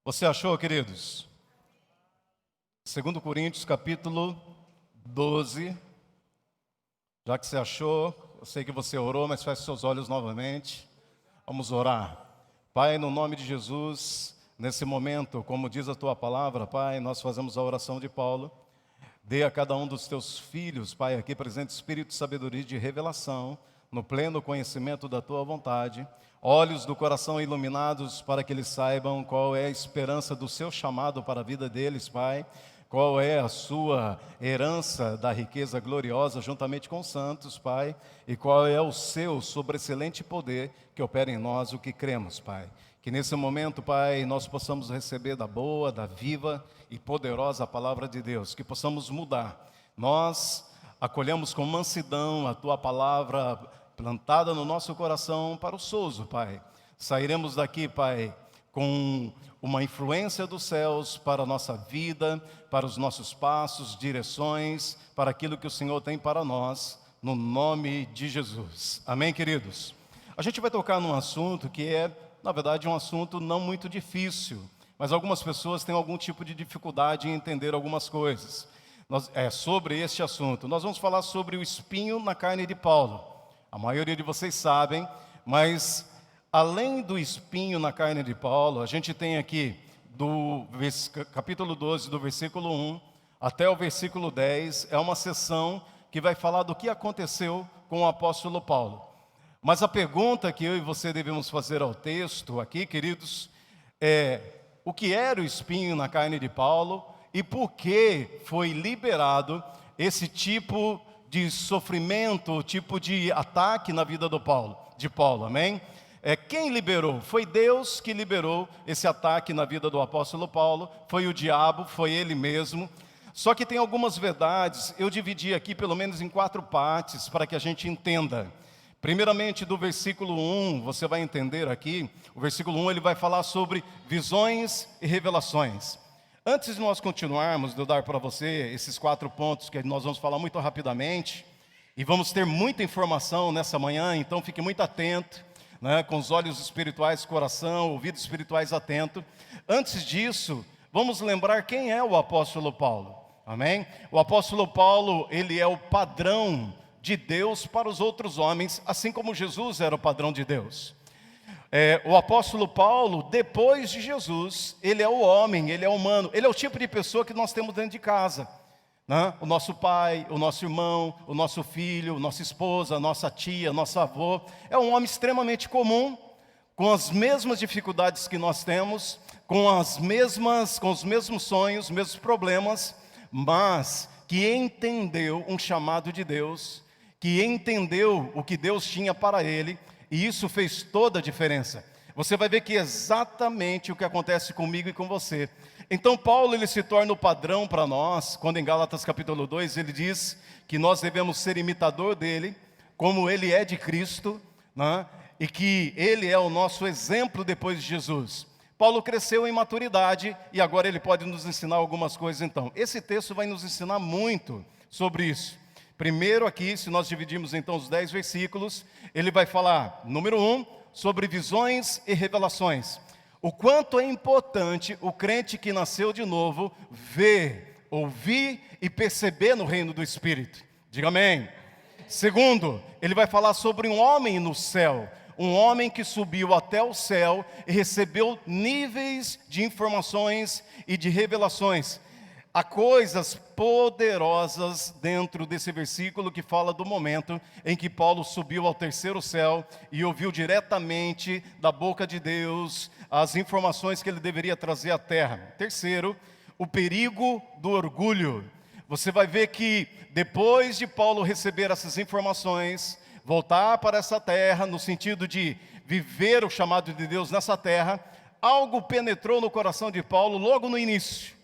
Você achou, queridos? 2 Coríntios, capítulo 12. Já que você achou, eu sei que você orou, mas feche seus olhos novamente. Vamos orar. Pai, no nome de Jesus, nesse momento, como diz a Tua palavra, Pai, nós fazemos a oração de Paulo. Dê a cada um dos Teus filhos, Pai, aqui presente, espírito de sabedoria e de revelação, no pleno conhecimento da Tua vontade, olhos do coração iluminados para que eles saibam qual é a esperança do Seu chamado para a vida deles, Pai, qual é a Sua herança da riqueza gloriosa juntamente com os santos, Pai, e qual é o Seu sobreexcelente poder que opera em nós o que cremos, Pai. Que nesse momento, Pai, nós possamos receber da boa, da viva e poderosa palavra de Deus, que possamos mudar. Nós acolhemos com mansidão a Tua palavra plantada no nosso coração para o souzo, Pai. Sairemos daqui, Pai, com uma influência dos céus para a nossa vida, para os nossos passos, direções, para aquilo que o Senhor tem para nós, no nome de Jesus. Amém, queridos? A gente vai tocar num assunto que é, na verdade, um assunto não muito difícil, mas algumas pessoas têm algum tipo de dificuldade em entender algumas coisas. Sobre este assunto, nós vamos falar sobre o espinho na carne de Paulo. A maioria de vocês sabem, mas além do espinho na carne de Paulo, a gente tem aqui do capítulo 12, do versículo 1 até o versículo 10, é uma sessão que vai falar do que aconteceu com o apóstolo Paulo. Mas a pergunta que eu e você devemos fazer ao texto aqui, queridos, é: o que era o espinho na carne de Paulo e por que foi liberado esse tipo de sofrimento, tipo de ataque na vida de Paulo, amém? Quem liberou? Foi Deus que liberou esse ataque na vida do apóstolo Paulo, foi o diabo, foi ele mesmo. Só que tem algumas verdades, eu dividi aqui pelo menos em 4 partes para que a gente entenda. Primeiramente, do versículo 1, você vai entender aqui, o versículo 1 ele vai falar sobre visões e revelações. Antes de nós continuarmos, de eu dar para você esses 4 pontos que nós vamos falar muito rapidamente, e vamos ter muita informação nessa manhã, então fique muito atento, né, com os olhos espirituais, coração, ouvidos espirituais atentos. Antes disso, vamos lembrar quem é o apóstolo Paulo, amém? O apóstolo Paulo, ele é o padrão de Deus para os outros homens, assim como Jesus era o padrão de Deus. O apóstolo Paulo, depois de Jesus, ele é o homem, ele é humano, ele é o tipo de pessoa que nós temos dentro de casa, né? O nosso pai, o nosso irmão, o nosso filho, nossa esposa, nossa tia, nosso avô, é um homem extremamente comum, com as mesmas dificuldades que nós temos, com os mesmos sonhos, mesmos problemas, mas que entendeu um chamado de Deus, que entendeu o que Deus tinha para ele, e isso fez toda a diferença. Você vai ver que é exatamente o que acontece comigo e com você. Então Paulo ele se torna o padrão para nós, quando em Gálatas capítulo 2 ele diz que nós devemos ser imitador dele, como ele é de Cristo, né? E que ele é o nosso exemplo depois de Jesus. Paulo cresceu em maturidade e agora ele pode nos ensinar algumas coisas então. Esse texto vai nos ensinar muito sobre isso. Primeiro aqui, se nós dividirmos então os 10 versículos, ele vai falar, número 1, sobre visões e revelações. O quanto é importante o crente que nasceu de novo ver, ouvir e perceber no reino do Espírito. Diga amém. Segundo, ele vai falar sobre um homem no céu, um homem que subiu até o céu e recebeu níveis de informações e de revelações. Há coisas poderosas dentro desse versículo que fala do momento em que Paulo subiu ao 3º céu e ouviu diretamente da boca de Deus as informações que ele deveria trazer à terra. Terceiro, o perigo do orgulho. Você vai ver que depois de Paulo receber essas informações, voltar para essa terra no sentido de viver o chamado de Deus nessa terra, algo penetrou no coração de Paulo logo no início.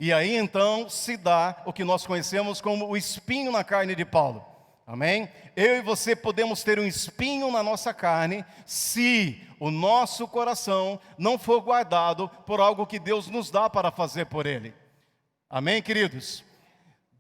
E aí então se dá o que nós conhecemos como o espinho na carne de Paulo, amém? Eu e você podemos ter um espinho na nossa carne se o nosso coração não for guardado por algo que Deus nos dá para fazer por ele, amém, queridos?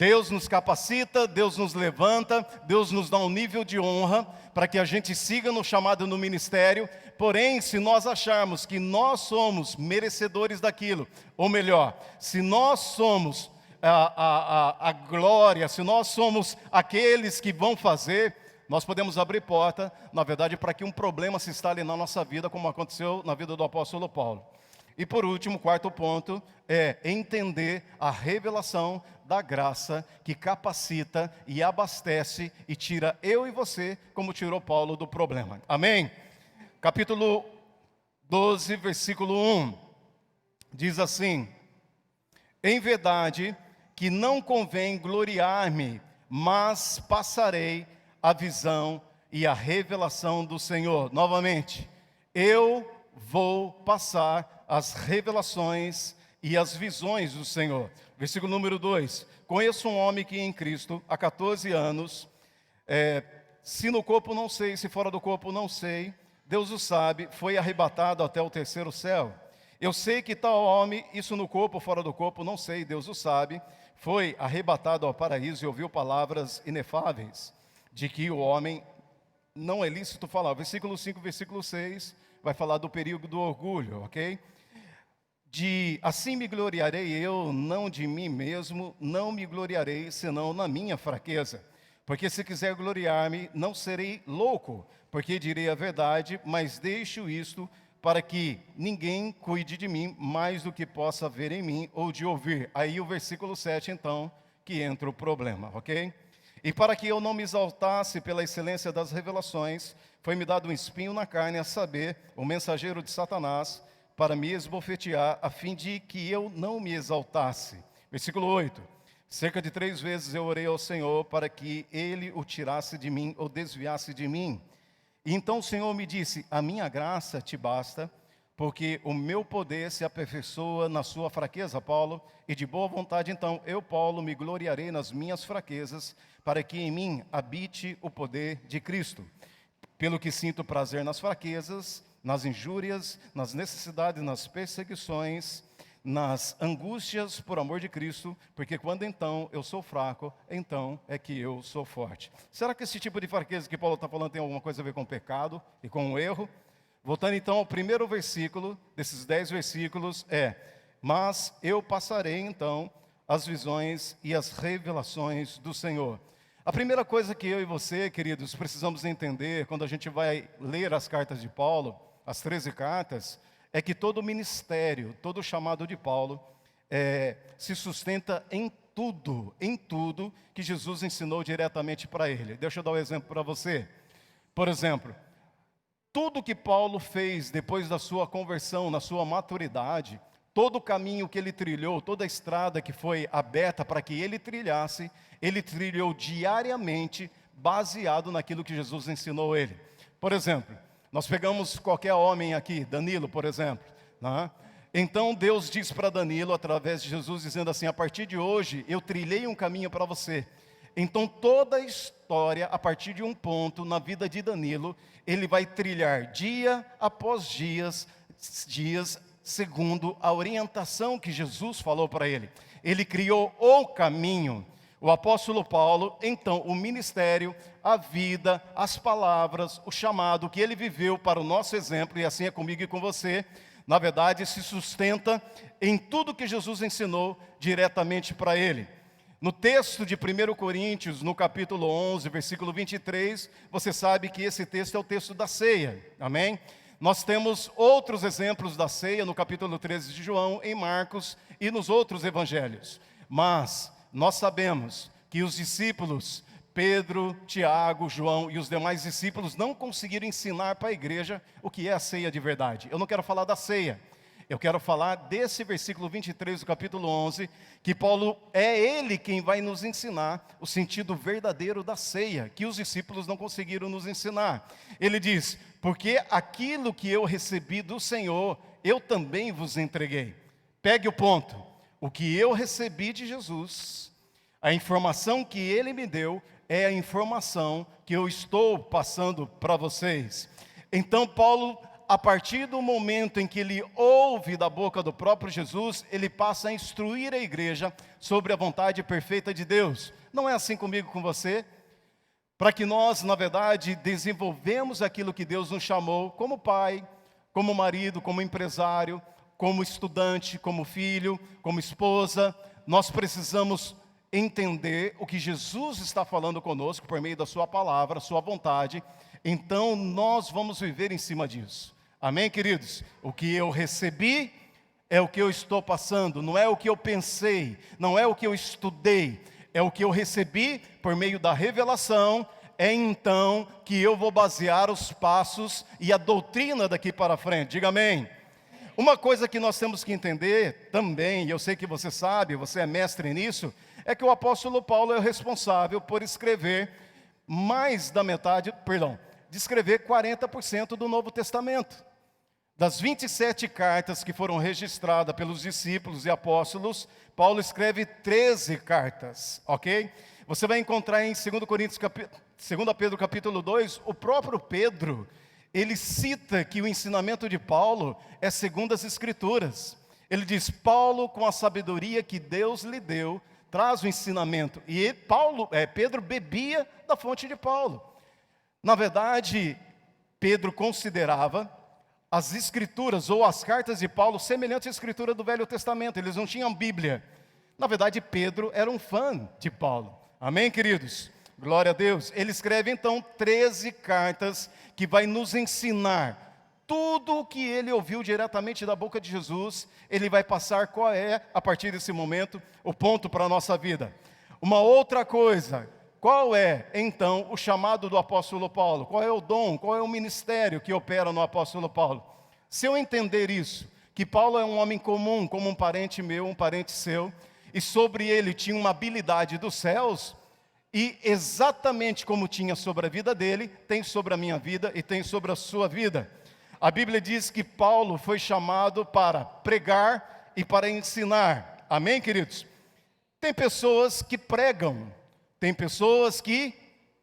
Deus nos capacita, Deus nos levanta, Deus nos dá um nível de honra para que a gente siga no chamado no ministério. Porém, se nós acharmos que nós somos merecedores daquilo, ou melhor, se nós somos a glória, se nós somos aqueles que vão fazer, nós podemos abrir porta, na verdade, para que um problema se instale na nossa vida, como aconteceu na vida do apóstolo Paulo. E por último, quarto ponto, é entender a revelação da graça que capacita e abastece e tira eu e você, como tirou Paulo do problema. Amém? Capítulo 12, versículo 1, diz assim: em verdade que não convém gloriar-me, mas passarei a visão e a revelação do Senhor. Novamente, eu vou passar as revelações e as visões do Senhor. Versículo número 2. Conheço um homem que em Cristo há 14 anos, se no corpo não sei, se fora do corpo não sei, Deus o sabe, foi arrebatado até o terceiro céu. Eu sei que tal homem, isso no corpo ou fora do corpo, não sei, Deus o sabe, foi arrebatado ao paraíso e ouviu palavras inefáveis, de que o homem não é lícito falar. Versículo 5, versículo 6, vai falar do perigo do orgulho, ok? Assim me gloriarei eu, não de mim mesmo, não me gloriarei, senão na minha fraqueza. Porque se quiser gloriar-me, não serei louco, porque direi a verdade, mas deixo isto para que ninguém cuide de mim mais do que possa ver em mim ou de ouvir. Aí o versículo 7, então, que entra o problema, ok? E para que eu não me exaltasse pela excelência das revelações, foi-me dado um espinho na carne, a saber, o mensageiro de Satanás, para me esbofetear, a fim de que eu não me exaltasse. Versículo 8. Cerca de 3 vezes eu orei ao Senhor para que Ele o tirasse de mim ou desviasse de mim. E então o Senhor me disse: a minha graça te basta, porque o meu poder se aperfeiçoa na sua fraqueza, Paulo, e de boa vontade então eu, Paulo, me gloriarei nas minhas fraquezas, para que em mim habite o poder de Cristo. Pelo que sinto prazer nas fraquezas, nas injúrias, nas necessidades, nas perseguições, nas angústias por amor de Cristo, porque quando então eu sou fraco, então é que eu sou forte. Será que esse tipo de fraqueza que Paulo está falando tem alguma coisa a ver com o pecado e com o erro? Voltando então ao primeiro versículo, desses 10 versículos, mas eu passarei então as visões e as revelações do Senhor. A primeira coisa que eu e você, queridos, precisamos entender quando a gente vai ler as cartas de Paulo, as 13 cartas, é que todo ministério, todo chamado de Paulo, se sustenta em tudo que Jesus ensinou diretamente para ele. Deixa eu dar um exemplo para você. Por exemplo, tudo que Paulo fez depois da sua conversão, na sua maturidade, todo o caminho que ele trilhou, toda a estrada que foi aberta para que ele trilhasse, ele trilhou diariamente, baseado naquilo que Jesus ensinou ele. Por exemplo, nós pegamos qualquer homem aqui, Danilo, por exemplo, né? Então Deus diz para Danilo, através de Jesus, dizendo assim: a partir de hoje eu trilhei um caminho para você. Então toda a história, a partir de um ponto na vida de Danilo, ele vai trilhar dia após dias, segundo a orientação que Jesus falou para ele. Ele criou o caminho. O apóstolo Paulo, então, o ministério, a vida, as palavras, o chamado que ele viveu para o nosso exemplo, e assim é comigo e com você, na verdade, se sustenta em tudo que Jesus ensinou diretamente para ele. No texto de 1 Coríntios, no capítulo 11, versículo 23, você sabe que esse texto é o texto da ceia, amém? Nós temos outros exemplos da ceia no capítulo 13 de João, em Marcos e nos outros evangelhos. Mas nós sabemos que os discípulos, Pedro, Tiago, João e os demais discípulos não conseguiram ensinar para a igreja o que é a ceia de verdade. Eu não quero falar da ceia. Eu quero falar desse versículo 23 do capítulo 11, que Paulo é ele quem vai nos ensinar o sentido verdadeiro da ceia, que os discípulos não conseguiram nos ensinar. Ele diz: porque aquilo que eu recebi do Senhor, eu também vos entreguei. Pegue o ponto. O que eu recebi de Jesus, a informação que Ele me deu, é a informação que eu estou passando para vocês. Então Paulo, a partir do momento em que ele ouve ouve da boca do próprio Jesus, ele passa a instruir a igreja sobre a vontade perfeita de Deus. Não é assim comigo, com você? Para que nós, na verdade, desenvolvemos aquilo que Deus nos chamou, como pai, como marido, como empresário, como estudante, como filho, como esposa, nós precisamos entender o que Jesus está falando conosco por meio da sua palavra, sua vontade. Então nós vamos viver em cima disso. Amém, queridos? O que eu recebi é o que eu estou passando, não é o que eu pensei, não é o que eu estudei, é o que eu recebi por meio da revelação. É então que eu vou basear os passos e a doutrina daqui para frente. Diga amém. Uma coisa que nós temos que entender também, e eu sei que você sabe, você é mestre nisso, é que o apóstolo Paulo é o responsável por escrever de escrever 40% do Novo Testamento. Das 27 cartas que foram registradas pelos discípulos e apóstolos, Paulo escreve 13 cartas, ok? Você vai encontrar em 2 Pedro capítulo 2, o próprio Pedro, ele cita que o ensinamento de Paulo é segundo as Escrituras. Ele diz, Paulo, com a sabedoria que Deus lhe deu, traz o ensinamento. E Pedro bebia da fonte de Paulo. Na verdade, Pedro considerava as Escrituras ou as cartas de Paulo semelhantes à Escritura do Velho Testamento. Eles não tinham Bíblia. Na verdade, Pedro era um fã de Paulo. Amém, queridos? Glória a Deus. Ele escreve então 13 cartas que vai nos ensinar tudo o que ele ouviu diretamente da boca de Jesus. Ele vai passar qual é, a partir desse momento, o ponto para a nossa vida. Uma outra coisa, qual é então o chamado do apóstolo Paulo? Qual é o dom, qual é o ministério que opera no apóstolo Paulo? Se eu entender isso, que Paulo é um homem comum, como um parente meu, um parente seu, e sobre ele tinha uma habilidade dos céus, e exatamente como tinha sobre a vida dele, tem sobre a minha vida e tem sobre a sua vida. A Bíblia diz que Paulo foi chamado para pregar e para ensinar. Amém, queridos? Tem pessoas que pregam, tem pessoas que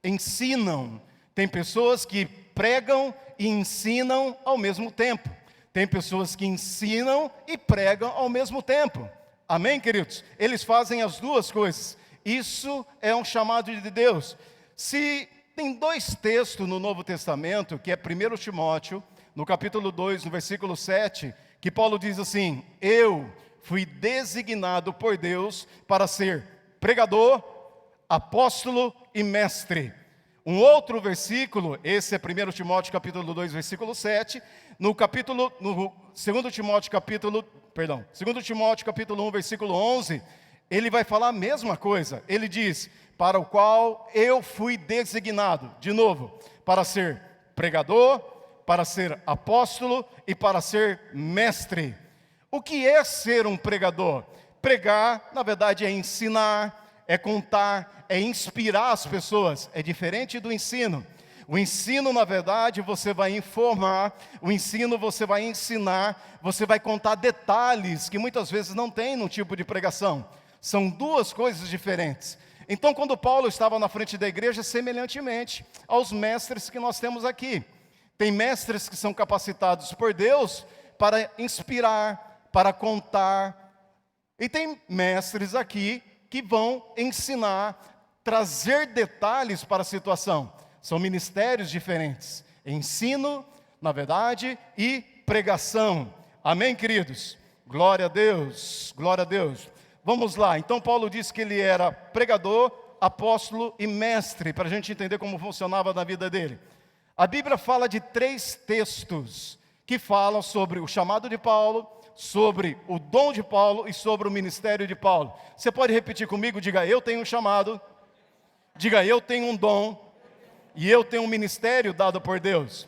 ensinam, tem pessoas que pregam e ensinam ao mesmo tempo. Tem pessoas que ensinam e pregam ao mesmo tempo. Amém, queridos? Eles fazem as duas coisas. Isso é um chamado de Deus. Se tem dois textos no Novo Testamento, que é 1 Timóteo, no capítulo 2, no versículo 7, que Paulo diz assim, eu fui designado por Deus para ser pregador, apóstolo e mestre. Um outro versículo, esse é 1 Timóteo capítulo 2, versículo 7, no 2 Timóteo capítulo 1, versículo 11, ele vai falar a mesma coisa. Ele diz, para o qual eu fui designado, de novo, para ser pregador, para ser apóstolo e para ser mestre. O que é ser um pregador? Pregar, na verdade, é ensinar, é contar, é inspirar as pessoas. É diferente do ensino. O ensino, na verdade, você vai informar, o ensino você vai ensinar, você vai contar detalhes que muitas vezes não tem no tipo de pregação. São duas coisas diferentes. Então, quando Paulo estava na frente da igreja, semelhantemente aos mestres que nós temos aqui. Tem mestres que são capacitados por Deus para inspirar, para contar. E tem mestres aqui que vão ensinar, trazer detalhes para a situação. São ministérios diferentes. Ensino, na verdade, e pregação. Amém, queridos? Glória a Deus, glória a Deus. Vamos lá, então Paulo disse que ele era pregador, apóstolo e mestre, para a gente entender como funcionava na vida dele. A Bíblia fala de 3 textos que falam sobre o chamado de Paulo, sobre o dom de Paulo e sobre o ministério de Paulo. Você pode repetir comigo? Diga, eu tenho um chamado. Diga, eu tenho um dom. E eu tenho um ministério dado por Deus.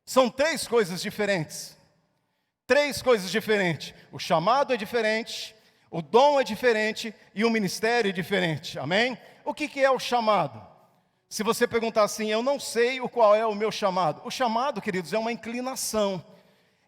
São 3 coisas diferentes. 3 coisas diferentes. O chamado é diferente, o dom é diferente e o ministério é diferente. Amém? O que é o chamado? Se você perguntar assim, eu não sei qual é o meu chamado. O chamado, queridos, é uma inclinação.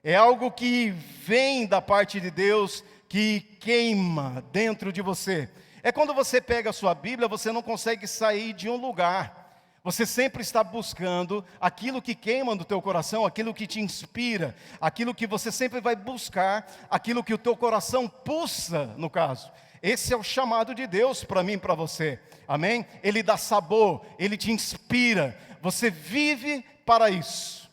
É algo que vem da parte de Deus, que queima dentro de você. É quando você pega a sua Bíblia, você não consegue sair de um lugar. Você sempre está buscando aquilo que queima no teu coração, aquilo que te inspira, aquilo que você sempre vai buscar, aquilo que o teu coração pulsa, no caso. Esse é o chamado de Deus para mim e para você, amém? Ele dá sabor, Ele te inspira, você vive para isso,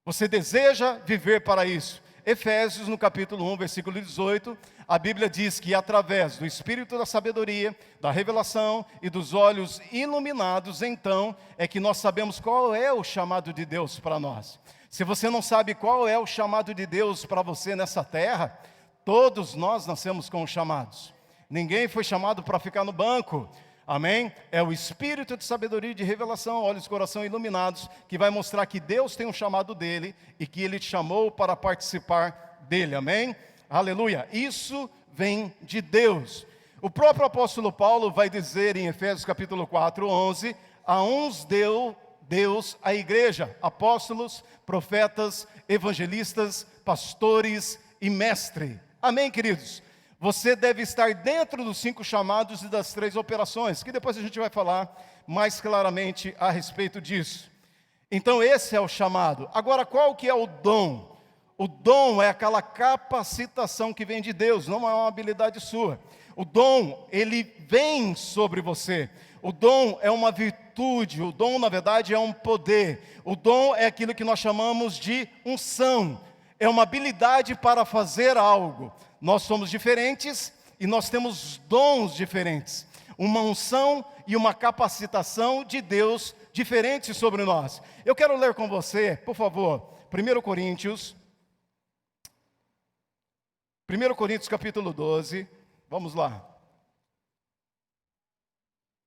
você deseja viver para isso. Efésios, no capítulo 1, versículo 18, a Bíblia diz que através do Espírito da sabedoria, da revelação e dos olhos iluminados, então, é que nós sabemos qual é o chamado de Deus para nós. Se você não sabe qual é o chamado de Deus para você nessa terra, todos nós nascemos com chamados. Ninguém foi chamado para ficar no banco, amém? É o Espírito de sabedoria e de revelação, olhos e coração iluminados, que vai mostrar que Deus tem um chamado dele e que Ele te chamou para participar dele, amém? Aleluia, isso vem de Deus. O próprio apóstolo Paulo vai dizer em Efésios capítulo 4, 11, a uns deu Deus a igreja, apóstolos, profetas, evangelistas, pastores e mestre. Amém, queridos? Você deve estar dentro dos 5 chamados e das 3 operações, que depois a gente vai falar mais claramente a respeito disso. Então esse é o chamado. Agora, qual que é o dom? O dom é aquela capacitação que vem de Deus, não é uma habilidade sua. O dom, ele vem sobre você. O dom é uma virtude, o dom na verdade é um poder. O dom é aquilo que nós chamamos de unção. É uma habilidade para fazer algo. Nós somos diferentes e nós temos dons diferentes. Uma unção e uma capacitação de Deus diferentes sobre nós. Eu quero ler com você, por favor, 1 Coríntios capítulo 12, vamos lá.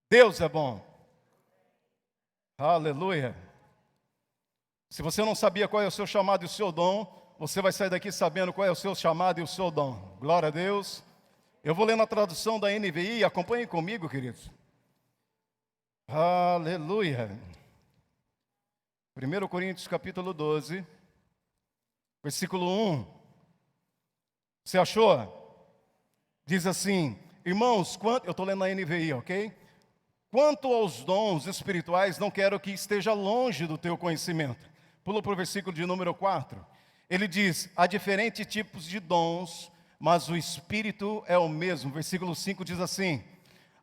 Deus é bom. Aleluia. Se você não sabia qual é o seu chamado e o seu dom, você vai sair daqui sabendo qual é o seu chamado e o seu dom. Glória a Deus. Eu vou ler na tradução da NVI, acompanhem comigo, queridos. Aleluia. 1 Coríntios capítulo 12, versículo 1. Você achou? Diz assim, irmãos, eu estou lendo na NVI, ok? Quanto aos dons espirituais, não quero que esteja longe do teu conhecimento. Pula para o versículo de número 4. Ele diz, há diferentes tipos de dons, mas o Espírito é o mesmo. Versículo 5 diz assim,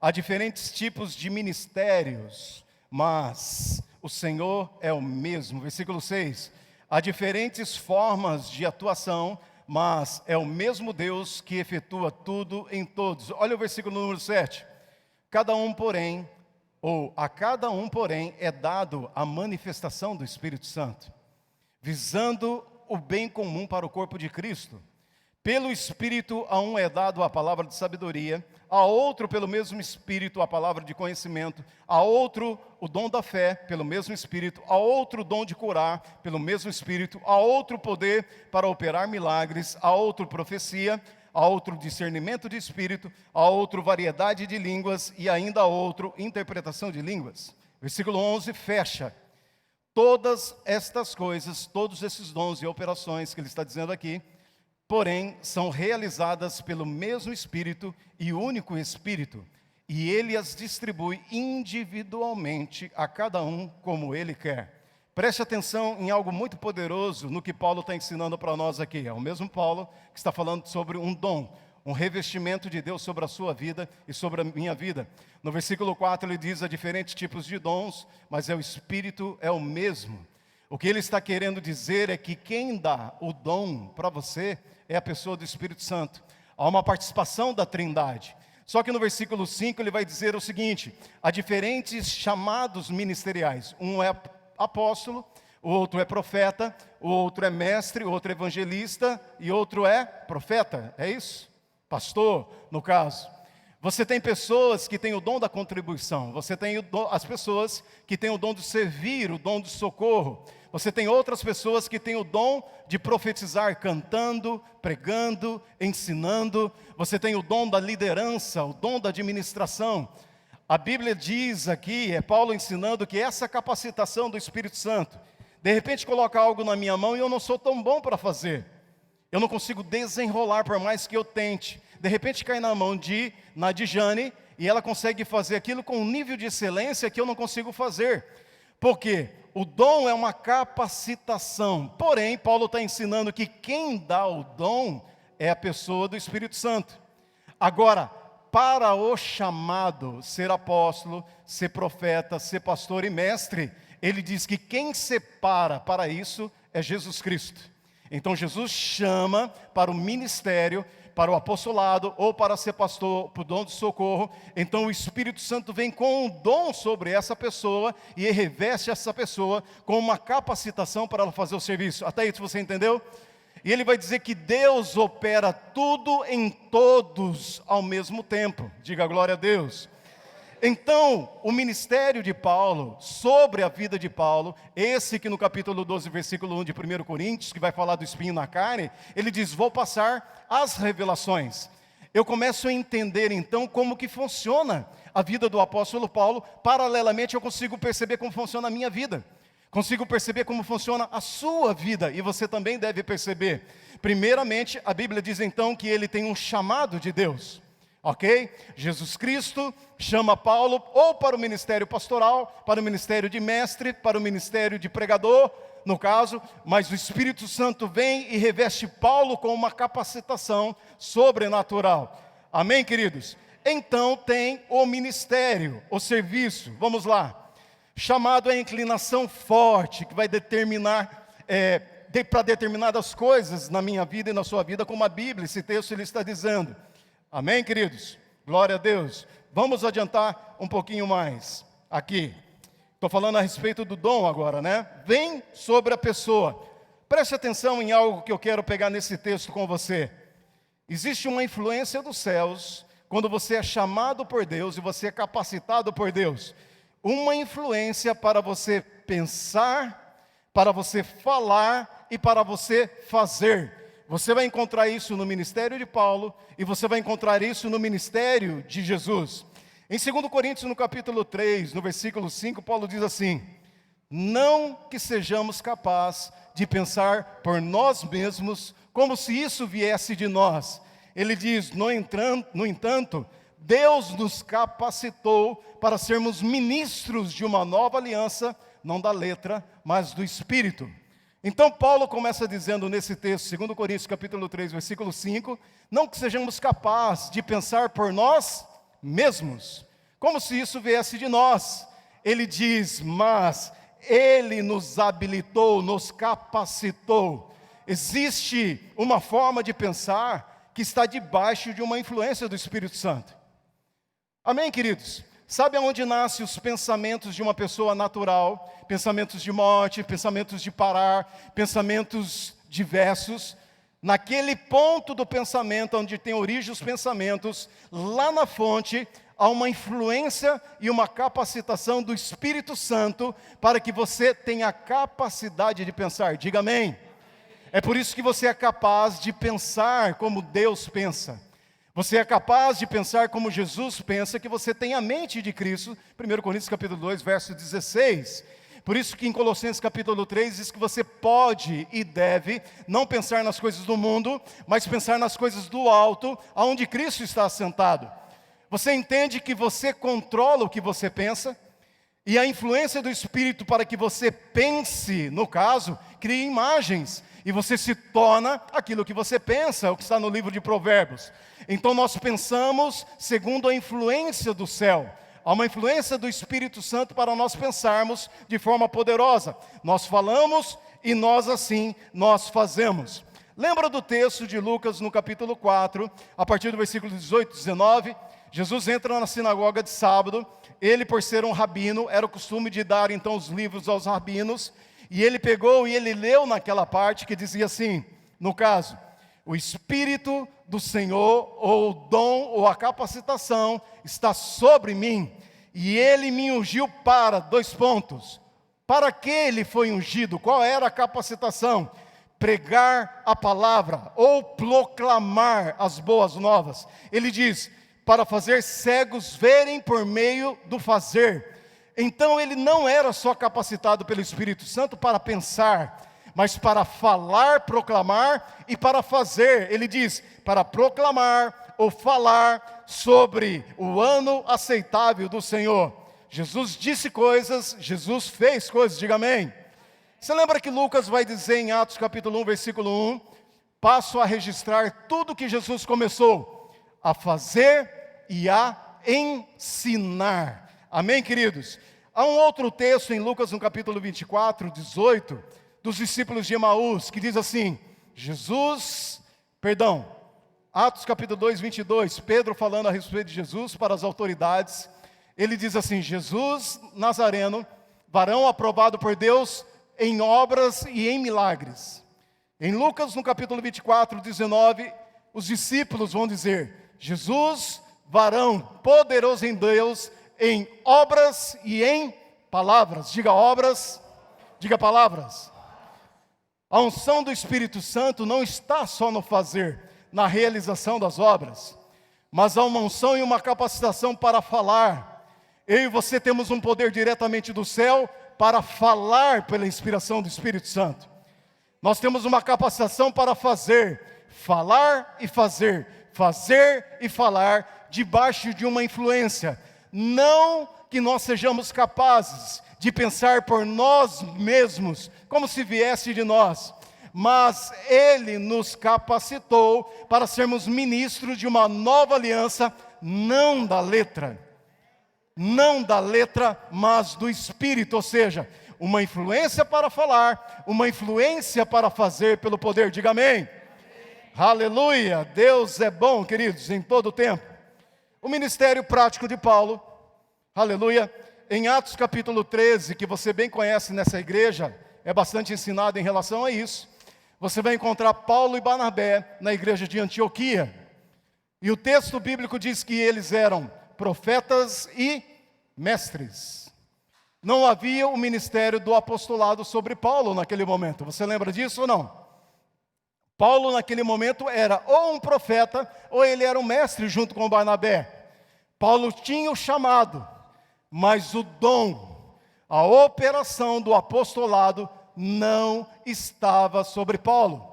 há diferentes tipos de ministérios, mas o Senhor é o mesmo. Versículo 6, há diferentes formas de atuação, mas é o mesmo Deus que efetua tudo em todos. Olha o versículo número 7. A cada um, porém, é dado a manifestação do Espírito Santo, visando o bem comum para o corpo de Cristo. Pelo Espírito a um é dado a palavra de sabedoria, a outro pelo mesmo Espírito a palavra de conhecimento, a outro o dom da fé pelo mesmo Espírito, a outro o dom de curar pelo mesmo Espírito, a outro poder para operar milagres, a outro profecia, a outro discernimento de espírito, a outro variedade de línguas e ainda a outro interpretação de línguas. Versículo 11 fecha. Todas estas coisas, todos esses dons e operações que ele está dizendo aqui, porém, são realizadas pelo mesmo Espírito e único Espírito, e Ele as distribui individualmente a cada um como Ele quer. Preste atenção em algo muito poderoso no que Paulo está ensinando para nós aqui. É o mesmo Paulo que está falando sobre um dom, um revestimento de Deus sobre a sua vida e sobre a minha vida. No versículo 4 ele diz, há diferentes tipos de dons, mas o Espírito é o mesmo. O que ele está querendo dizer é que quem dá o dom para você é a pessoa do Espírito Santo. Há uma participação da Trindade. Só que no versículo 5 ele vai dizer o seguinte, há diferentes chamados ministeriais. Um é apóstolo, o outro é profeta, o outro é mestre, o outro é evangelista e outro é profeta. É isso? Pastor, no caso. Você tem pessoas que têm o dom da contribuição. Você tem as pessoas que têm o dom de servir, o dom de socorro. Você tem outras pessoas que têm o dom de profetizar, cantando, pregando, ensinando. Você tem o dom da liderança, o dom da administração. A Bíblia diz aqui, é Paulo ensinando que essa capacitação do Espírito Santo, de repente coloca algo na minha mão e eu não sou tão bom para fazer. Eu não consigo desenrolar por mais que eu tente. de repente cai na mão de Nadijane, e ela consegue fazer aquilo com um nível de excelência que eu não consigo fazer. Por quê? O dom é uma capacitação. Porém, Paulo está ensinando que quem dá o dom é a pessoa do Espírito Santo. Agora, para o chamado, ser apóstolo, ser profeta, ser pastor e mestre, ele diz que quem separa para isso é Jesus Cristo. Então Jesus chama para o ministério, para o apostolado, ou para ser pastor, para o dom de socorro. Então o Espírito Santo vem com um dom sobre essa pessoa, e reveste essa pessoa com uma capacitação para ela fazer o serviço. Até isso você entendeu? E ele vai dizer que Deus opera tudo em todos ao mesmo tempo. Diga glória a Deus. Então, o ministério de Paulo, sobre a vida de Paulo, esse que no capítulo 12, versículo 1 de 1 Coríntios, que vai falar do espinho na carne, ele diz, vou passar as revelações. Eu começo a entender então como que funciona a vida do apóstolo Paulo. Paralelamente eu consigo perceber como funciona a minha vida. Consigo perceber como funciona a sua vida, e você também deve perceber. Primeiramente, a Bíblia diz então que ele tem um chamado de Deus. Ok? Jesus Cristo chama Paulo ou para o ministério pastoral, para o ministério de mestre, para o ministério de pregador, no caso, mas o Espírito Santo vem e reveste Paulo com uma capacitação sobrenatural. Amém, queridos? Então tem o ministério, o serviço, vamos lá. Chamado a inclinação forte, que vai determinar, para determinadas coisas na minha vida e na sua vida, como a Bíblia, esse texto ele está dizendo. Amém, queridos? Glória a Deus. Vamos adiantar um pouquinho mais aqui. Estou falando a respeito do dom agora, né? Vem sobre a pessoa. Preste atenção em algo que eu quero pegar nesse texto com você. Existe uma influência dos céus, quando você é chamado por Deus e você é capacitado por Deus. Uma influência para você pensar, para você falar e para você fazer. Você vai encontrar isso no ministério de Paulo, e você vai encontrar isso no ministério de Jesus. Em 2 Coríntios, no capítulo 3, no versículo 5, Paulo diz assim: não que sejamos capazes de pensar por nós mesmos, como se isso viesse de nós. Ele diz, no entanto, Deus nos capacitou para sermos ministros de uma nova aliança, não da letra, mas do Espírito. Então Paulo começa dizendo nesse texto, 2 Coríntios capítulo 3, versículo 5, não que sejamos capazes de pensar por nós mesmos, como se isso viesse de nós. Ele diz, mas Ele nos habilitou, nos capacitou. Existe uma forma de pensar que está debaixo de uma influência do Espírito Santo. Amém, queridos? Sabe aonde nascem os pensamentos de uma pessoa natural? Pensamentos de morte, pensamentos de parar, pensamentos diversos. Naquele ponto do pensamento, onde tem origem os pensamentos, lá na fonte, há uma influência e uma capacitação do Espírito Santo para que você tenha a capacidade de pensar. Diga amém. É por isso que você é capaz de pensar como Deus pensa. Você é capaz de pensar como Jesus pensa, que você tem a mente de Cristo. 1 Coríntios capítulo 2, verso 16. Por isso que em Colossenses capítulo 3 diz que você pode e deve não pensar nas coisas do mundo, mas pensar nas coisas do alto, aonde Cristo está assentado. Você entende que você controla o que você pensa? E a influência do Espírito para que você pense, no caso, cria imagens. E você se torna aquilo que você pensa, é o que está no livro de Provérbios. Então nós pensamos segundo a influência do céu. Há uma influência do Espírito Santo para nós pensarmos de forma poderosa. Nós falamos e nós assim, nós fazemos. Lembra do texto de Lucas no capítulo 4, a partir do versículo 18 e 19? Jesus entra na sinagoga de sábado. Ele, por ser um rabino, era o costume de dar então os livros aos rabinos. E ele pegou e ele leu naquela parte que dizia assim, no caso, o Espírito do Senhor, ou o dom, ou a capacitação, está sobre mim, e Ele me ungiu para, 2 pontos, para que Ele foi ungido? Qual era a capacitação? Pregar a palavra, ou proclamar as boas novas. Ele diz, para fazer cegos verem por meio do fazer. Então ele não era só capacitado pelo Espírito Santo para pensar, mas para falar, proclamar e para fazer. Ele diz, para proclamar ou falar sobre o ano aceitável do Senhor. Jesus disse coisas, Jesus fez coisas, diga amém. Você lembra que Lucas vai dizer em Atos capítulo 1, versículo 1, passo a registrar tudo que Jesus começou a fazer e a ensinar. Amém, queridos? Há um outro texto em Lucas, no capítulo 24, 18, dos discípulos de Emaús, que diz assim, Atos capítulo 2, 22, Pedro falando a respeito de Jesus para as autoridades, ele diz assim, Jesus Nazareno, varão aprovado por Deus em obras e em milagres. Em Lucas, no capítulo 24, 19, os discípulos vão dizer, Jesus, varão poderoso em Deus, em obras e em palavras. Diga obras, diga palavras. A unção do Espírito Santo não está só no fazer, na realização das obras, mas há uma unção e uma capacitação para falar. Eu e você temos um poder diretamente do céu para falar pela inspiração do Espírito Santo. Nós temos uma capacitação para fazer, falar e fazer e falar, debaixo de uma influência. Não que nós sejamos capazes de pensar por nós mesmos, como se viesse de nós, mas Ele nos capacitou para sermos ministros de uma nova aliança, não da letra, mas do Espírito, ou seja, uma influência para falar, uma influência para fazer pelo poder, diga amém. Aleluia, Deus é bom, queridos, em todo o tempo. O ministério prático de Paulo, aleluia, em Atos capítulo 13, que você bem conhece nessa igreja, é bastante ensinado em relação a isso, você vai encontrar Paulo e Barnabé na igreja de Antioquia, e o texto bíblico diz que eles eram profetas e mestres. Não havia o ministério do apostolado sobre Paulo naquele momento, você lembra disso ou não? Paulo naquele momento era ou um profeta, ou ele era um mestre junto com Barnabé. Paulo tinha o chamado, mas o dom, a operação do apostolado não estava sobre Paulo.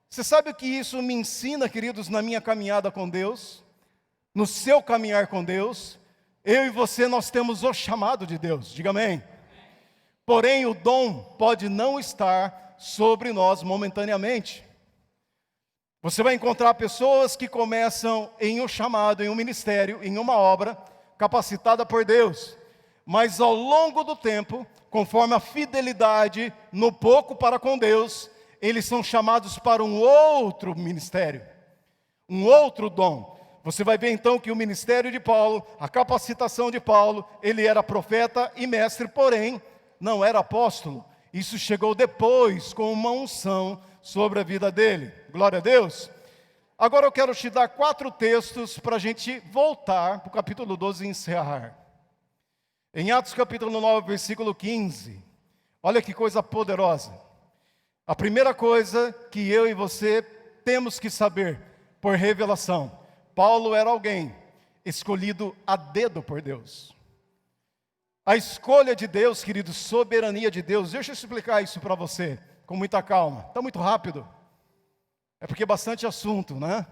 Você sabe o que isso me ensina, queridos, na minha caminhada com Deus? No seu caminhar com Deus? Eu e você, nós temos o chamado de Deus, diga amém. Porém, o dom pode não estar sobre nós momentaneamente. Você vai encontrar pessoas que começam em um chamado, em um ministério, em uma obra, capacitada por Deus. Mas ao longo do tempo, conforme a fidelidade no pouco para com Deus, eles são chamados para um outro ministério, um outro dom. Você vai ver então que o ministério de Paulo, a capacitação de Paulo, ele era profeta e mestre, porém, não era apóstolo. Isso chegou depois com uma unção sobre a vida dele. Glória a Deus. Agora eu quero te dar 4 textos para a gente voltar para o capítulo 12 e encerrar. Em Atos capítulo 9, versículo 15, olha que coisa poderosa. A primeira coisa que eu e você temos que saber, por revelação, Paulo era alguém escolhido a dedo por Deus. A escolha de Deus, querido, soberania de Deus, deixa eu explicar isso para você, com muita calma. Está muito rápido, é porque é bastante assunto, né?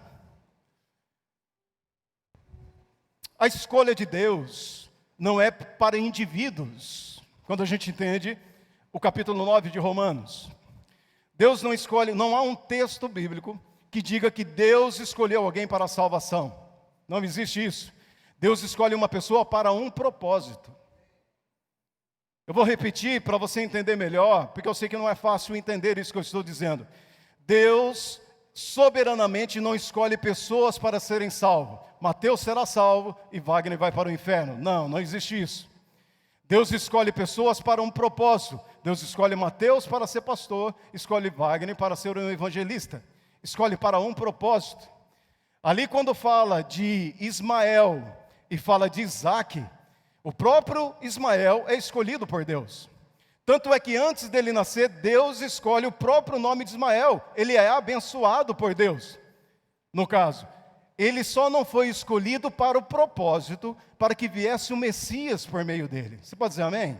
A escolha de Deus não é para indivíduos, quando a gente entende o capítulo 9 de Romanos. Deus não escolhe, não há um texto bíblico que diga que Deus escolheu alguém para a salvação. Não existe isso. Deus escolhe uma pessoa para um propósito. Eu vou repetir para você entender melhor, porque eu sei que não é fácil entender isso que eu estou dizendo. Deus soberanamente não escolhe pessoas para serem salvos. Mateus será salvo e Wagner vai para o inferno. Não existe isso. Deus escolhe pessoas para um propósito. Deus escolhe Mateus para ser pastor, escolhe Wagner para ser um evangelista. Escolhe para um propósito. Ali quando fala de Ismael e fala de Isaque, o próprio Ismael é escolhido por Deus. Tanto é que antes dele nascer, Deus escolhe o próprio nome de Ismael. Ele é abençoado por Deus. No caso, ele só não foi escolhido para o propósito, para que viesse o Messias por meio dele. Você pode dizer amém?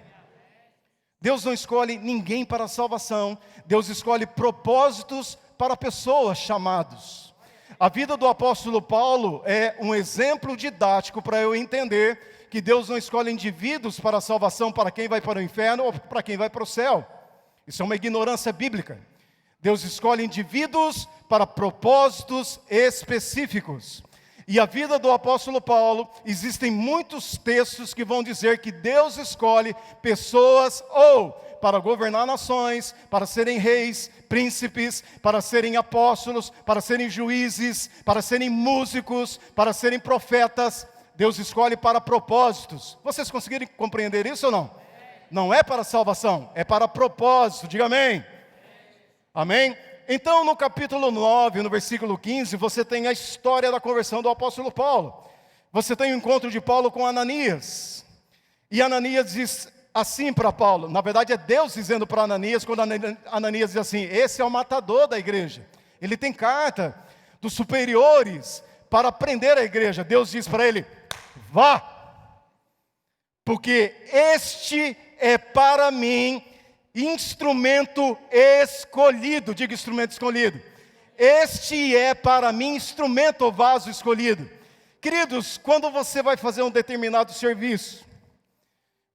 Deus não escolhe ninguém para a salvação. Deus escolhe propósitos para pessoas chamados. A vida do apóstolo Paulo é um exemplo didático para eu entender que Deus não escolhe indivíduos para a salvação, para quem vai para o inferno ou para quem vai para o céu. Isso é uma ignorância bíblica. Deus escolhe indivíduos para propósitos específicos. E a vida do apóstolo Paulo, existem muitos textos que vão dizer que Deus escolhe pessoas ou para governar nações, para serem reis, príncipes, para serem apóstolos, para serem juízes, para serem músicos, para serem profetas. Deus escolhe para propósitos. Vocês conseguirem compreender isso ou não? Não é para salvação, é para propósito. Diga amém. Amém? Então, no capítulo 9, no versículo 15, você tem a história da conversão do apóstolo Paulo. Você tem o encontro de Paulo com Ananias. E Ananias diz assim para Paulo, na verdade é Deus dizendo para Ananias, quando Ananias diz assim, esse é o matador da igreja. Ele tem carta dos superiores para prender a igreja. Deus diz para ele, vá, porque este é para mim instrumento escolhido. Diga instrumento escolhido. Este é para mim instrumento ou vaso escolhido. Queridos, quando você vai fazer um determinado serviço,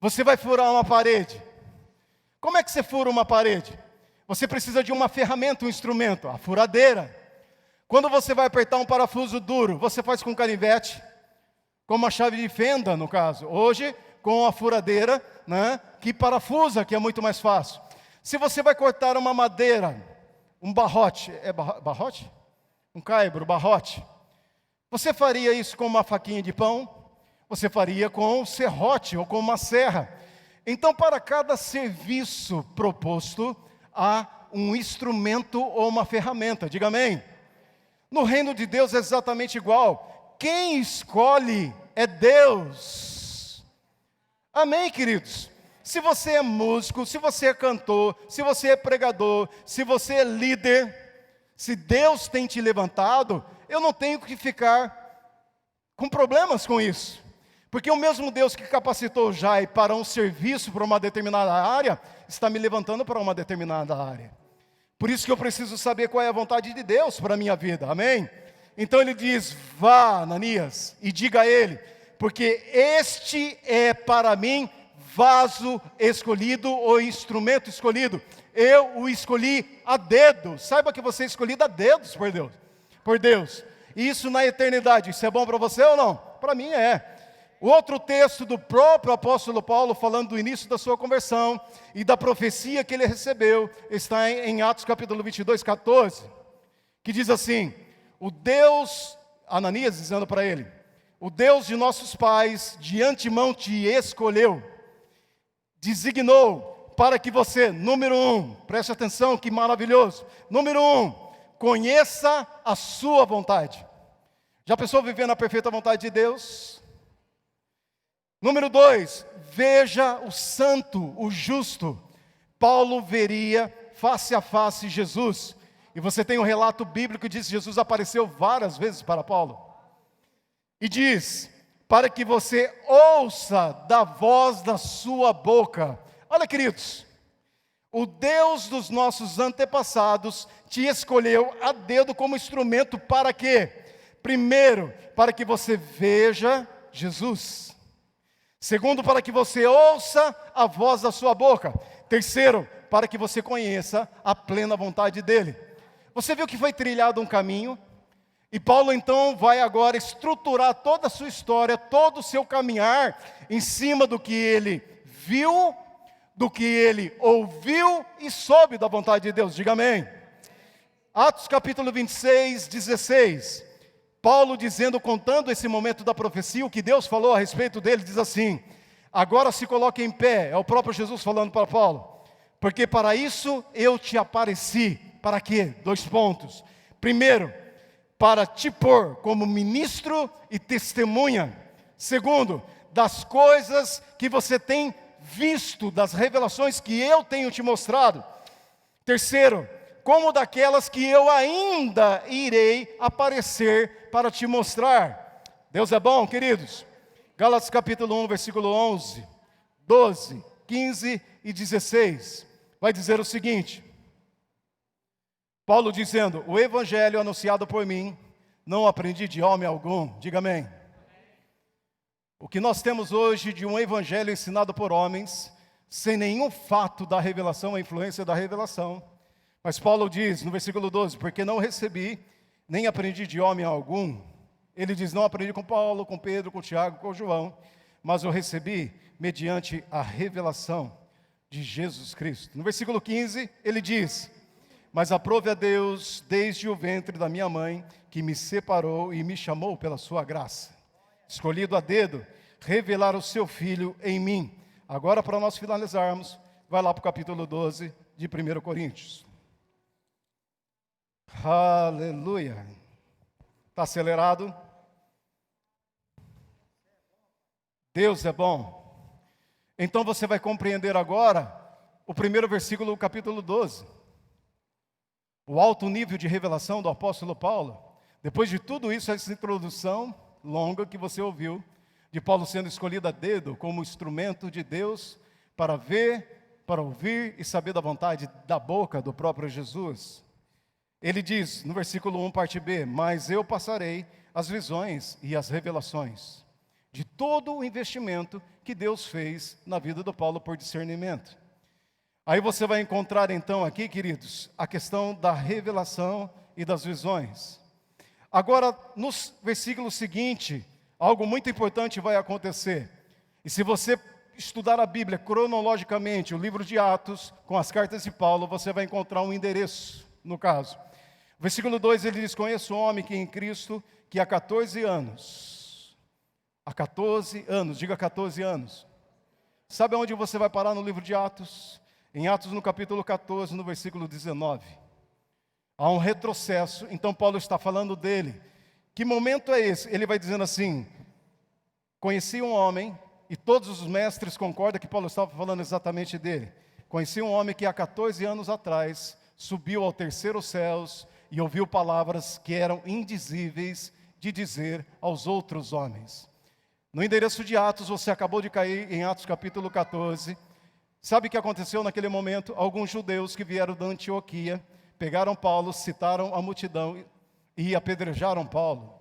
você vai furar uma parede. Como é que você fura uma parede? Você precisa de uma ferramenta, um instrumento, a furadeira. Quando você vai apertar um parafuso duro, você faz com canivete, com uma chave de fenda, no caso. Hoje, com a furadeira, né, que parafusa, que é muito mais fácil. Se você vai cortar uma madeira, um barrote, é barrote? Um caibro, barrote. Você faria isso com uma faquinha de pão? Você faria com um serrote ou com uma serra. Então, para cada serviço proposto, há um instrumento ou uma ferramenta. Diga amém. No reino de Deus é exatamente igual. Quem escolhe é Deus. Amém, queridos? Se você é músico, se você é cantor, se você é pregador, se você é líder, se Deus tem te levantado, eu não tenho que ficar com problemas com isso. Porque o mesmo Deus que capacitou Jai para um serviço, para uma determinada área, está me levantando para uma determinada área. Por isso que eu preciso saber qual é a vontade de Deus para a minha vida, amém? Então ele diz, vá, Ananias, e diga a ele, porque este é para mim vaso escolhido ou instrumento escolhido. Eu o escolhi a dedo. Saiba que você é escolhido a dedos por Deus. E isso na eternidade, isso é bom para você ou não? Para mim é. Outro texto do próprio apóstolo Paulo, falando do início da sua conversão e da profecia que ele recebeu, está em Atos capítulo 22, 14, que diz assim, o Deus, Ananias dizendo para ele, o Deus de nossos pais de antemão te escolheu, designou para que você, número 1, preste atenção que maravilhoso, número 1, conheça a sua vontade. Já pensou viver na perfeita vontade de Deus? Número 2, veja o santo, o justo. Paulo veria face a face Jesus. E você tem um relato bíblico que diz que Jesus apareceu várias vezes para Paulo. E diz, para que você ouça da voz da sua boca. Olha, queridos, o Deus dos nossos antepassados te escolheu a dedo como instrumento para quê? Primeiro, para que você veja Jesus. Segundo, para que você ouça a voz da sua boca. Terceiro, para que você conheça a plena vontade dEle. Você viu que foi trilhado um caminho? E Paulo então vai agora estruturar toda a sua história, todo o seu caminhar, em cima do que ele viu, do que ele ouviu e soube da vontade de Deus. Diga amém. Atos capítulo 26, 16. Paulo dizendo, contando esse momento da profecia, o que Deus falou a respeito dele, diz assim, agora se coloque em pé, é o próprio Jesus falando para Paulo, porque para isso eu te apareci. Para quê? 2 pontos. Primeiro, para te pôr como ministro e testemunha. Segundo, das coisas que você tem visto, das revelações que eu tenho te mostrado. Terceiro, como daquelas que eu ainda irei aparecer para te mostrar. Deus é bom, queridos. Gálatas capítulo 1, versículo 11, 12, 15 e 16. Vai dizer o seguinte. Paulo dizendo, o evangelho anunciado por mim não aprendi de homem algum. Diga amém. O que nós temos hoje de um evangelho ensinado por homens, sem nenhum fato da revelação, a influência da revelação. Mas Paulo diz no versículo 12, porque não recebi, nem aprendi de homem algum. Ele diz, não aprendi com Paulo, com Pedro, com Tiago, com João, mas eu recebi mediante a revelação de Jesus Cristo. No versículo 15, ele diz, mas aprove a Deus desde o ventre da minha mãe, que me separou e me chamou pela sua graça. Escolhido a dedo, revelar o seu Filho em mim. Agora, para nós finalizarmos, vai lá para o capítulo 12 de 1 Coríntios. Aleluia. Está acelerado? Deus é bom. Então você vai compreender agora o primeiro versículo do capítulo 12. O alto nível de revelação do apóstolo Paulo. Depois de tudo isso, essa introdução longa que você ouviu, de Paulo sendo escolhido a dedo como instrumento de Deus para ver, para ouvir e saber da vontade da boca do próprio Jesus. Ele diz no versículo 1, parte B, mas eu passarei as visões e as revelações de todo o investimento que Deus fez na vida do Paulo por discernimento. Aí você vai encontrar então aqui, queridos, a questão da revelação e das visões. Agora, no versículo seguinte, algo muito importante vai acontecer. E se você estudar a Bíblia cronologicamente, o livro de Atos, com as cartas de Paulo, você vai encontrar um endereço, no caso. Versículo 2, ele diz, conheço um homem que em Cristo, que há 14 anos, diga 14 anos. Sabe aonde você vai parar no livro de Atos? Em Atos, no capítulo 14, no versículo 19. Há um retrocesso, então Paulo está falando dele. Que momento é esse? Ele vai dizendo assim, conheci um homem, e todos os mestres concordam que Paulo estava falando exatamente dele. Conheci um homem que há 14 anos atrás subiu ao terceiro céus e ouviu palavras que eram indizíveis de dizer aos outros homens. No endereço de Atos, você acabou de cair em Atos capítulo 14. Sabe o que aconteceu naquele momento? Alguns judeus que vieram da Antioquia, pegaram Paulo, citaram a multidão e apedrejaram Paulo.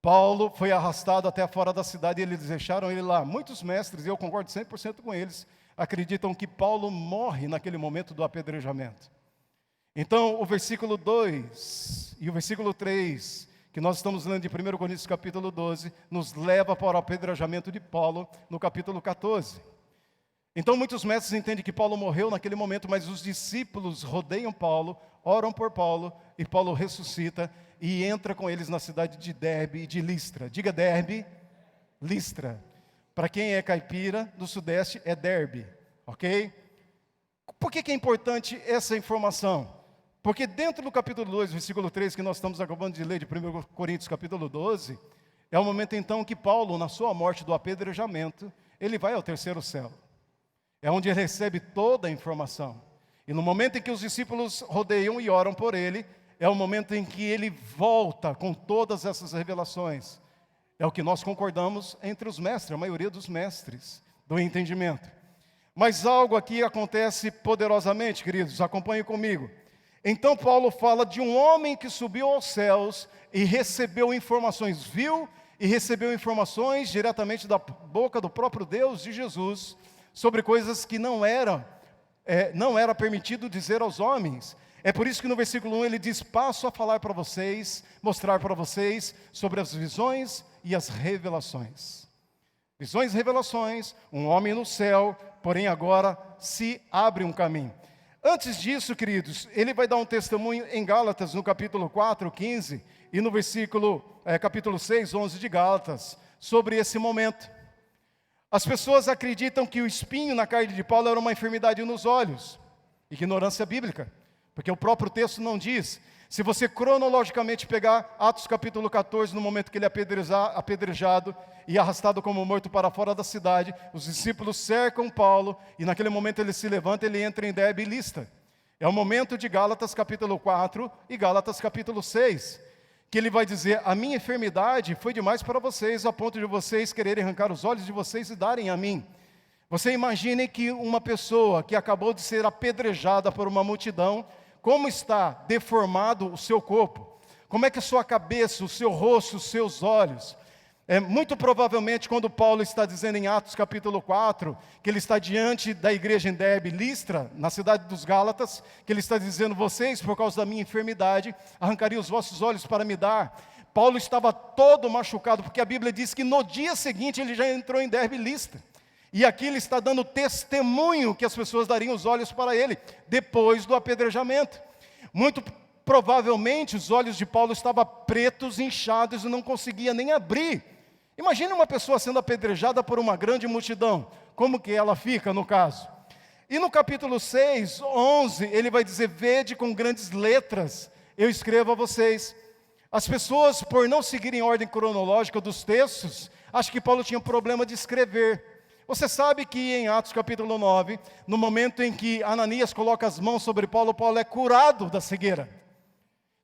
Paulo foi arrastado até fora da cidade e eles deixaram ele lá. Muitos mestres, e eu concordo 100% com eles, acreditam que Paulo morre naquele momento do apedrejamento. Então, o versículo 2 e o versículo 3, que nós estamos lendo de 1 Coríntios capítulo 12, nos leva para o apedrejamento de Paulo no capítulo 14. Então, muitos mestres entendem que Paulo morreu naquele momento, mas os discípulos rodeiam Paulo, oram por Paulo, e Paulo ressuscita e entra com eles na cidade de Derbe e de Listra. Diga Derbe, Listra. Para quem é caipira do Sudeste, é Derbe, ok? Por que é importante essa informação? Porque dentro do capítulo 2, versículo 3, que nós estamos acabando de ler de 1 Coríntios capítulo 12, é o momento então que Paulo, na sua morte do apedrejamento, ele vai ao terceiro céu. É onde ele recebe toda a informação. E no momento em que os discípulos rodeiam e oram por ele, é o momento em que ele volta com todas essas revelações. É o que nós concordamos entre os mestres, a maioria dos mestres do entendimento. Mas algo aqui acontece poderosamente, queridos, acompanhem comigo. Então Paulo fala de um homem que subiu aos céus e recebeu informações, viu e recebeu informações diretamente da boca do próprio Deus, de Jesus, sobre coisas que não era permitido dizer aos homens. É por isso que no versículo 1 ele diz, passo a falar para vocês, mostrar para vocês sobre as visões e as revelações. Visões e revelações, um homem no céu, porém agora se abre um caminho. Antes disso, queridos, ele vai dar um testemunho em Gálatas, no capítulo 4, 15, e no capítulo 6, 11 de Gálatas, sobre esse momento. As pessoas acreditam que o espinho na carne de Paulo era uma enfermidade nos olhos. Ignorância bíblica, porque o próprio texto não diz. Se você cronologicamente pegar Atos capítulo 14, no momento que ele é apedrejado e arrastado como morto para fora da cidade, os discípulos cercam Paulo e naquele momento ele se levanta, ele entra em Derbe e Listra. É o momento de Gálatas capítulo 4 e Gálatas capítulo 6, que ele vai dizer, a minha enfermidade foi demais para vocês, a ponto de vocês quererem arrancar os olhos de vocês e darem a mim. Você imagine que uma pessoa que acabou de ser apedrejada por uma multidão, como está deformado o seu corpo. Como é que a sua cabeça, o seu rosto, os seus olhos? Muito provavelmente, quando Paulo está dizendo em Atos capítulo 4, que ele está diante da igreja em Derbe, Listra, na cidade dos Gálatas, que ele está dizendo: vocês, por causa da minha enfermidade, arrancariam os vossos olhos para me dar. Paulo estava todo machucado, porque a Bíblia diz que no dia seguinte ele já entrou em Derbe, Listra. E aqui ele está dando testemunho que as pessoas dariam os olhos para ele, depois do apedrejamento. Muito provavelmente os olhos de Paulo estavam pretos, inchados e não conseguia nem abrir. Imagine uma pessoa sendo apedrejada por uma grande multidão, como que ela fica no caso? E no capítulo 6, 11, ele vai dizer: vede com grandes letras, eu escrevo a vocês. As pessoas, por não seguirem a ordem cronológica dos textos, acham que Paulo tinha um problema de escrever. Você sabe que em Atos capítulo 9, no momento em que Ananias coloca as mãos sobre Paulo, Paulo é curado da cegueira.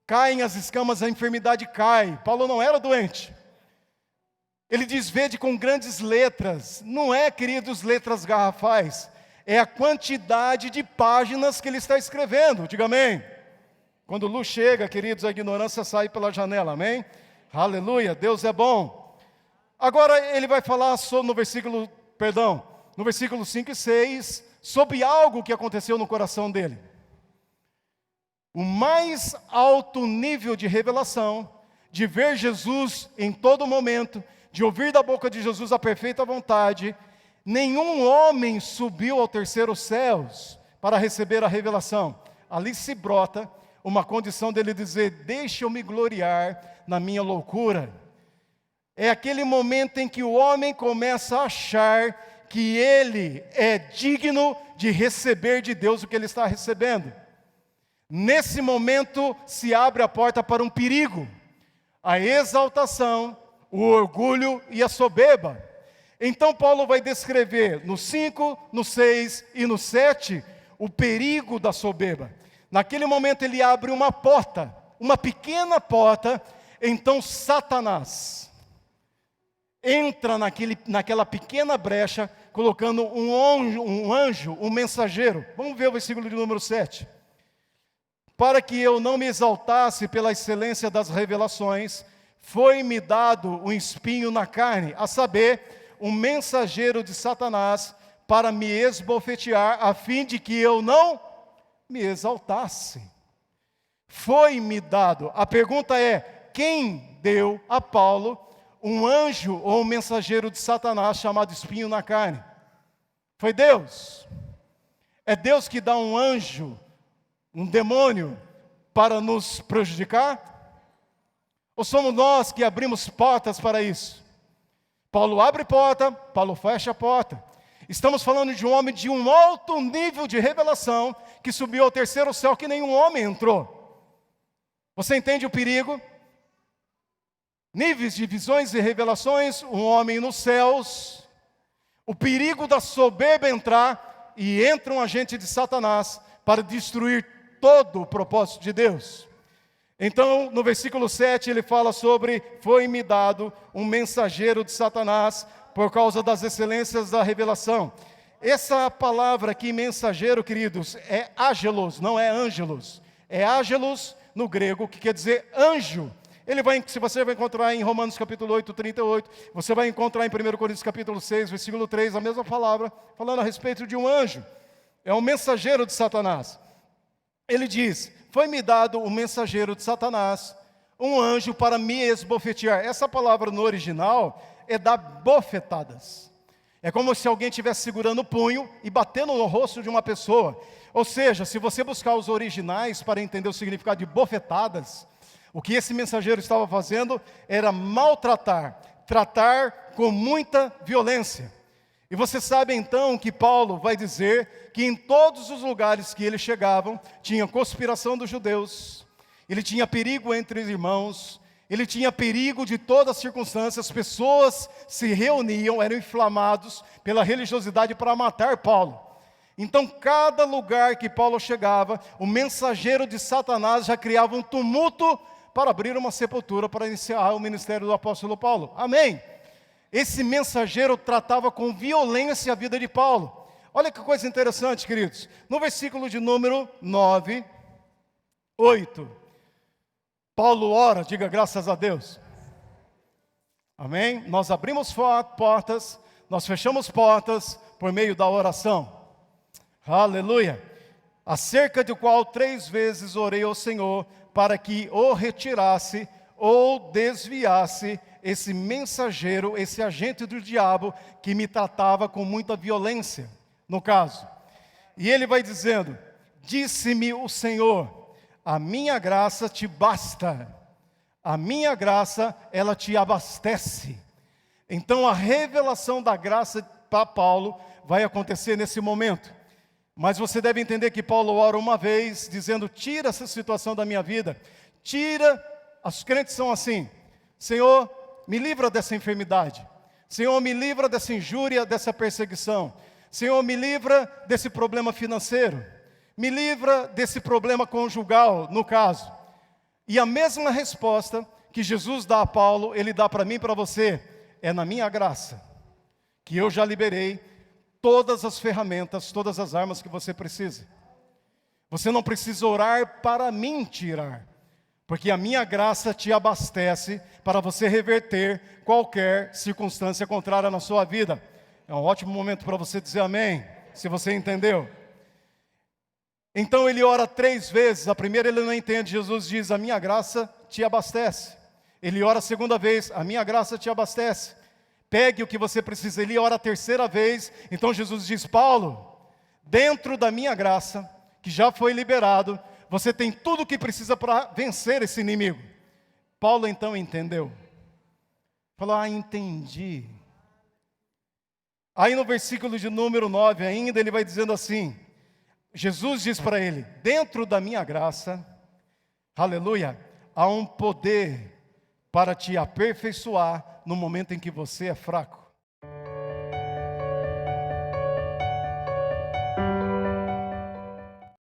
Caem as escamas, a enfermidade cai. Paulo não era doente. Ele diz: vede com grandes letras. Não é, queridos, letras garrafais. É a quantidade de páginas que ele está escrevendo. Diga amém. Quando luz chega, queridos, a ignorância sai pela janela. Amém? Aleluia, Deus é bom. Agora ele vai falar no versículo 5 e 6, sobre algo que aconteceu no coração dele. O mais alto nível de revelação, de ver Jesus em todo momento, de ouvir da boca de Jesus a perfeita vontade. Nenhum homem subiu ao terceiro céus para receber a revelação. Ali se brota uma condição dele dizer: deixa eu me gloriar na minha loucura. É aquele momento em que o homem começa a achar que ele é digno de receber de Deus o que ele está recebendo. Nesse momento se abre a porta para um perigo: a exaltação, o orgulho e a soberba. Então Paulo vai descrever no 5, no 6 e no 7 o perigo da soberba. Naquele momento ele abre uma porta, uma pequena porta. Então Satanás entra naquela pequena brecha, colocando um anjo, um mensageiro. Vamos ver o versículo de número 7. Para que eu não me exaltasse pela excelência das revelações, foi-me dado um espinho na carne, a saber, um mensageiro de Satanás, para me esbofetear, a fim de que eu não me exaltasse. Foi-me dado. A pergunta é: quem deu a Paulo um anjo ou um mensageiro de Satanás chamado espinho na carne? Foi Deus. É Deus que dá um anjo, um demônio, para nos prejudicar? Ou somos nós que abrimos portas para isso? Paulo abre porta, Paulo fecha a porta. Estamos falando de um homem de um alto nível de revelação, que subiu ao terceiro céu, que nenhum homem entrou. Você entende o perigo? Níveis de visões e revelações, um homem nos céus. O perigo da soberba entrar, e entra um agente de Satanás para destruir todo o propósito de Deus. Então, no versículo 7, ele fala sobre: foi-me dado um mensageiro de Satanás, por causa das excelências da revelação. Essa palavra aqui, mensageiro, queridos, é ágelos, não é ângelos. É ágelos no grego, que quer dizer anjo. Se você vai encontrar em Romanos capítulo 8, 38, você vai encontrar em 1 Coríntios capítulo 6, versículo 3, a mesma palavra, falando a respeito de um anjo. É um mensageiro de Satanás. Ele diz: foi-me dado um mensageiro de Satanás, um anjo para me esbofetear. Essa palavra no original é dar bofetadas. É como se alguém estivesse segurando o punho e batendo no rosto de uma pessoa. Ou seja, se você buscar os originais para entender o significado de bofetadas, o que esse mensageiro estava fazendo era maltratar, tratar com muita violência. E você sabe então que Paulo vai dizer que em todos os lugares que eles chegavam, tinha conspiração dos judeus, ele tinha perigo entre os irmãos, ele tinha perigo de todas as circunstâncias, as pessoas se reuniam, eram inflamados pela religiosidade para matar Paulo. Então, cada lugar que Paulo chegava, o mensageiro de Satanás já criava um tumulto para abrir uma sepultura, para iniciar o ministério do apóstolo Paulo. Amém? Esse mensageiro tratava com violência a vida de Paulo. Olha que coisa interessante, queridos. No versículo de número 9, 8. Paulo ora, diga graças a Deus. Amém? Nós abrimos portas, nós fechamos portas por meio da oração. Aleluia. Acerca do qual 3 vezes orei ao Senhor para que o retirasse ou desviasse esse mensageiro, esse agente do diabo que me tratava com muita violência, no caso. E ele vai dizendo: disse-me o Senhor, a minha graça te basta, a minha graça, ela te abastece. Então a revelação da graça para Paulo vai acontecer nesse momento. Mas você deve entender que Paulo ora uma vez, dizendo: tira essa situação da minha vida, tira, os crentes são assim, Senhor, me livra dessa enfermidade, Senhor, me livra dessa injúria, dessa perseguição, Senhor, me livra desse problema financeiro, me livra desse problema conjugal, no caso. E a mesma resposta que Jesus dá a Paulo, Ele dá para mim e para você: é na minha graça, que eu já liberei todas as ferramentas, todas as armas que você precisa. Você não precisa orar para mim tirar, porque a minha graça te abastece para você reverter qualquer circunstância contrária na sua vida. É um ótimo momento para você dizer amém, se você entendeu. Então ele ora 3 vezes, a primeira ele não entende, Jesus diz: a minha graça te abastece. Ele ora a segunda vez: a minha graça te abastece. Pegue o que você precisa. Ele ora a terceira vez, então Jesus diz: Paulo, dentro da minha graça, que já foi liberado, você tem tudo o que precisa para vencer esse inimigo. Paulo então entendeu. Falou: entendi. Aí no versículo de número 9 ainda, ele vai dizendo assim, Jesus diz para ele: dentro da minha graça, aleluia, há um poder para te aperfeiçoar no momento em que você é fraco.